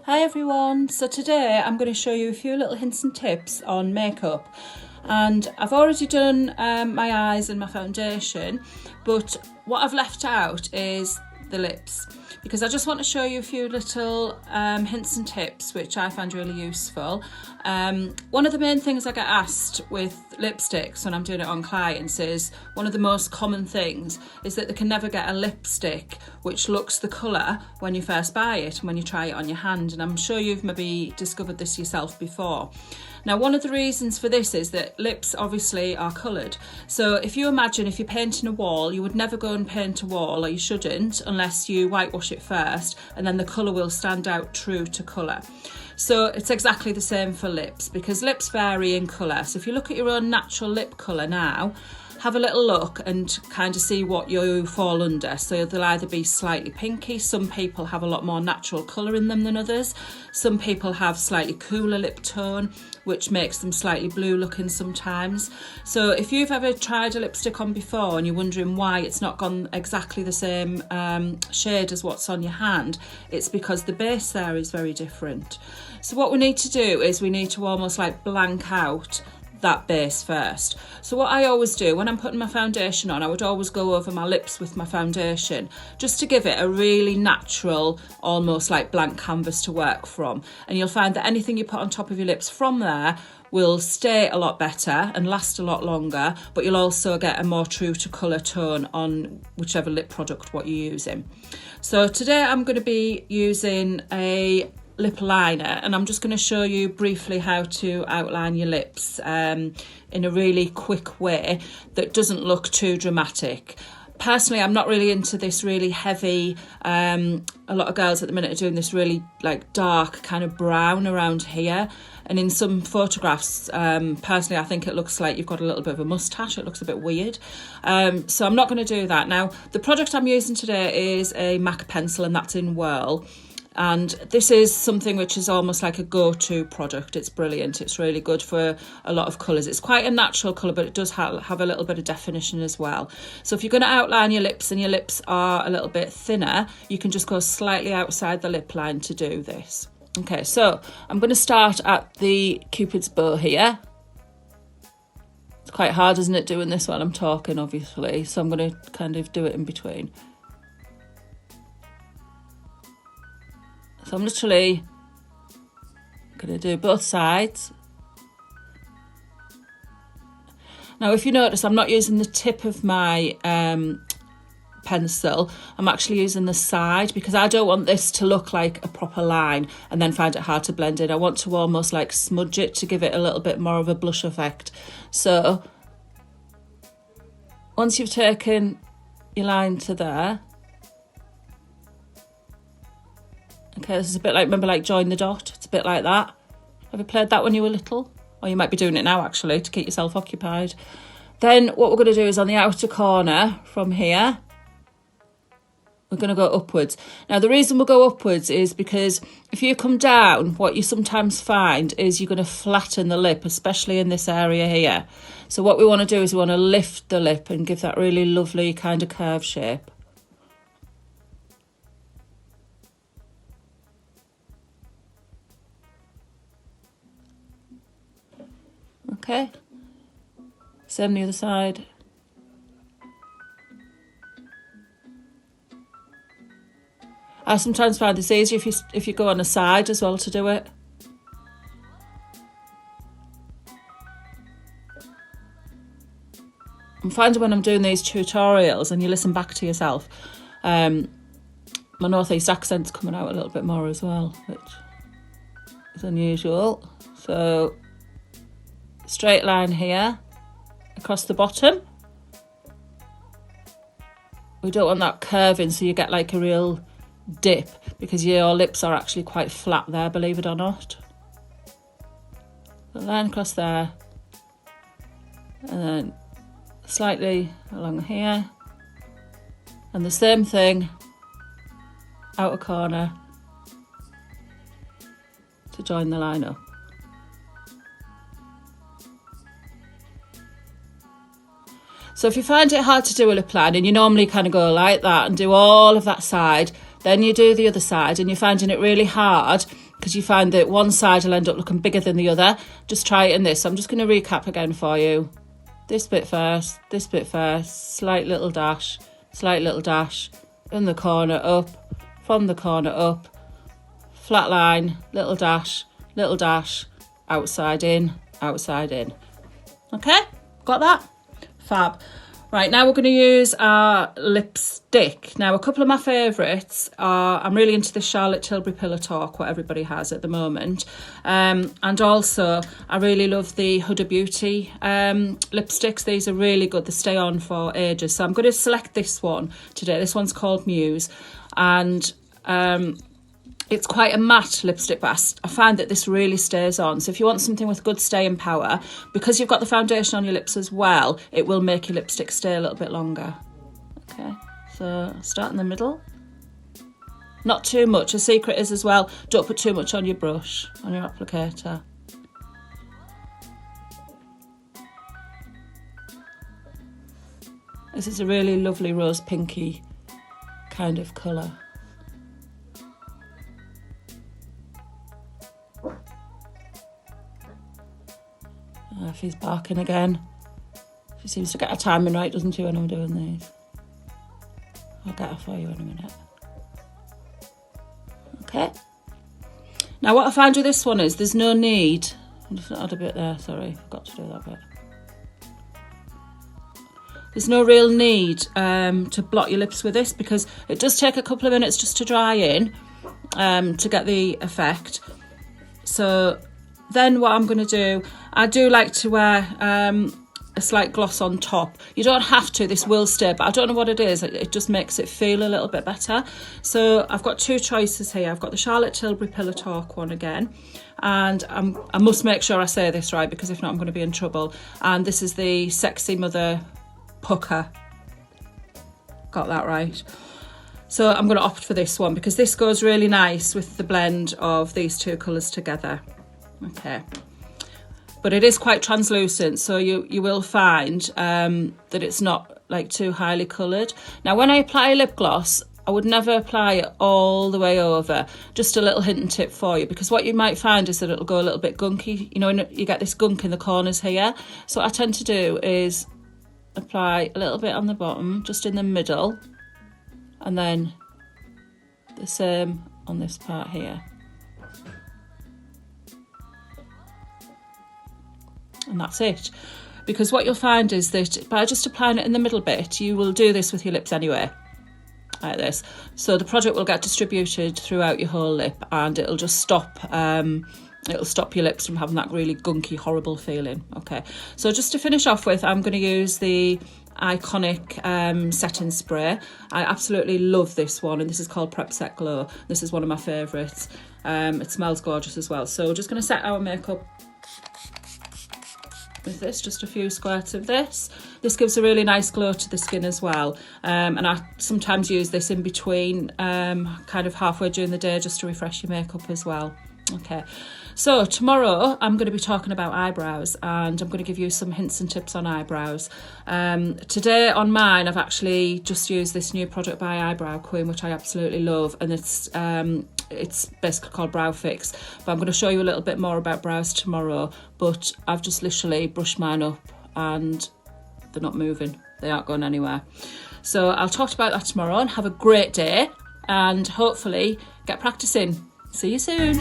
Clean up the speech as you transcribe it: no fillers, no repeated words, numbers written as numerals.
Hi everyone, so today I'm going to show you a few little hints and tips on makeup, and I've already done my eyes and my foundation, but what I've left out is the lips, because I just want to show you a few little hints and tips which I find really useful. One of the main things I get asked with lipsticks when I'm doing it on clients is, one of the most common things is that they can never get a lipstick which looks the colour when you first buy it and when you try it on your hand, and I'm sure you've maybe discovered this yourself before. Now, one of the reasons for this is that lips obviously are coloured. So if you imagine, if you're painting a wall, you would never go and paint a wall, or you shouldn't, unless you whitewash it first, and then the colour will stand out true to colour. So it's exactly the same for lips, because lips vary in colour. So if you look at your own natural lip colour now, have a little look and kind of see what you fall under. So they'll either be slightly pinky, some people have a lot more natural colour in them than others, some people have slightly cooler lip tone, which makes them slightly blue looking sometimes. So if you've ever tried a lipstick on before and you're wondering why it's not gone exactly the same shade as what's on your hand, it's because the base there is very different. So what we need to do is we need to almost like blank out that base first. So what I always do when I'm putting my foundation on, I would always go over my lips with my foundation, just to give it a really natural, almost like blank canvas to work from. And you'll find that anything you put on top of your lips from there will stay a lot better and last a lot longer, but you'll also get a more true to colour tone on whichever lip product what you're using. So today I'm going to be using a lip liner, and I'm just going to show you briefly how to outline your lips in a really quick way that doesn't look too dramatic. Personally, I'm not really into this really heavy, a lot of girls at the minute are doing this really like dark kind of brown around here, and in some photographs, personally I think it looks like you've got a little bit of a moustache. It looks a bit weird, so I'm not going to do that. Now, the product I'm using today is a MAC pencil, and that's in Whirl. And this is something which is almost like a go-to product. It's brilliant. It's really good for a lot of colours. It's quite a natural colour, but it does have a little bit of definition as well. So if you're going to outline your lips and your lips are a little bit thinner, you can just go slightly outside the lip line to do this. Okay, so I'm going to start at the Cupid's bow here. It's quite hard, isn't it, doing this while I'm talking, obviously. So I'm going to kind of do it in between. So I'm literally going to do both sides. Now, if you notice, I'm not using the tip of my pencil. I'm actually using the side, because I don't want this to look like a proper line and then find it hard to blend in. I want to almost like smudge it to give it a little bit more of a blush effect. So once you've taken your line to there, okay, this is a bit like, remember, like Join the Dot? It's a bit like that. Have you played that when you were little? Or you might be doing it now, actually, to keep yourself occupied. Then what we're going to do is on the outer corner from here, we're going to go upwards. Now, the reason we'll go upwards is because if you come down, what you sometimes find is you're going to flatten the lip, especially in this area here. So what we want to do is we want to lift the lip and give that really lovely kind of curve shape. Okay, same the other side. I sometimes find this easier if you go on a side as well to do it. I'm finding when I'm doing these tutorials and you listen back to yourself, my northeast accent's coming out a little bit more as well, which is unusual. So straight line here across the bottom. We don't want that curving, so you get like a real dip, because your lips are actually quite flat there, believe it or not. A line across there, and then slightly along here, and the same thing outer corner to join the line up. So if you find it hard to do a lip line and you normally kind of go like that and do all of that side, then you do the other side and you're finding it really hard, because you find that one side will end up looking bigger than the other. Just try it in this. So I'm just going to recap again for you. This bit first, slight little dash, in the corner up, from the corner up, flat line, little dash, outside in. Okay, got that? Fab. Right, now we're going to use our lipstick. Now, a couple of my favourites are, I'm really into the Charlotte Tilbury Pillow Talk, what everybody has at the moment. And also, I really love the Huda Beauty lipsticks. These are really good. They stay on for ages. So I'm going to select this one today. This one's called Muse. And it's quite a matte lipstick, but I find that this really stays on. So if you want something with good staying power, because you've got the foundation on your lips as well, it will make your lipstick stay a little bit longer. Okay, so start in the middle. Not too much. A secret is as well, don't put too much on your brush, on your applicator. This is a really lovely rose pinky kind of colour. If he's barking again. She seems to get her timing right, doesn't she, when I'm doing these? I'll get her for you in a minute. Okay. Now what I find with this one is there's no need. I'm just going to add a bit there, sorry, forgot to do that bit. There's no real need to blot your lips with this, because it does take a couple of minutes just to dry in to get the effect. So then what I'm going to do, I do like to wear a slight gloss on top. You don't have to, this will stay, but I don't know what it is. It just makes it feel a little bit better. So I've got two choices here. I've got the Charlotte Tilbury Pillow Talk one again. And I must make sure I say this right, because if not, I'm going to be in trouble. And this is the Sexy Mother Pucker. Got that right. So I'm going to opt for this one, because this goes really nice with the blend of these two colours together. Okay, but it is quite translucent, so you will find that it's not like too highly coloured. Now when I apply lip gloss, I would never apply it all the way over. Just a little hint and tip for you, because what you might find is that it'll go a little bit gunky. You know, you get this gunk in the corners here. So what I tend to do is apply a little bit on the bottom, just in the middle, and then the same on this part here. And that's it, because what you'll find is that by just applying it in the middle bit, you will do this with your lips anyway, like this. So the product will get distributed throughout your whole lip, and it'll just stop it'll stop your lips from having that really gunky, horrible feeling. Okay, so just to finish off with, I'm going to use the iconic setting spray. I absolutely love this one, and this is called Prep Set Glow. This is one of my favourites. It smells gorgeous as well. So we're just going to set our makeup with this, just a few squirts of this. This gives a really nice glow to the skin as well, and I sometimes use this in between, kind of halfway during the day, just to refresh your makeup as well. Okay, so tomorrow I'm going to be talking about eyebrows, and I'm going to give you some hints and tips on eyebrows. Today on mine, I've actually just used this new product by Eyebrow Queen, which I absolutely love, and it's basically called Brow Fix. But I'm going to show you a little bit more about brows tomorrow, but I've just literally brushed mine up and they're not moving. They aren't going anywhere. So I'll talk about that tomorrow, and have a great day, and hopefully get practicing. See you soon.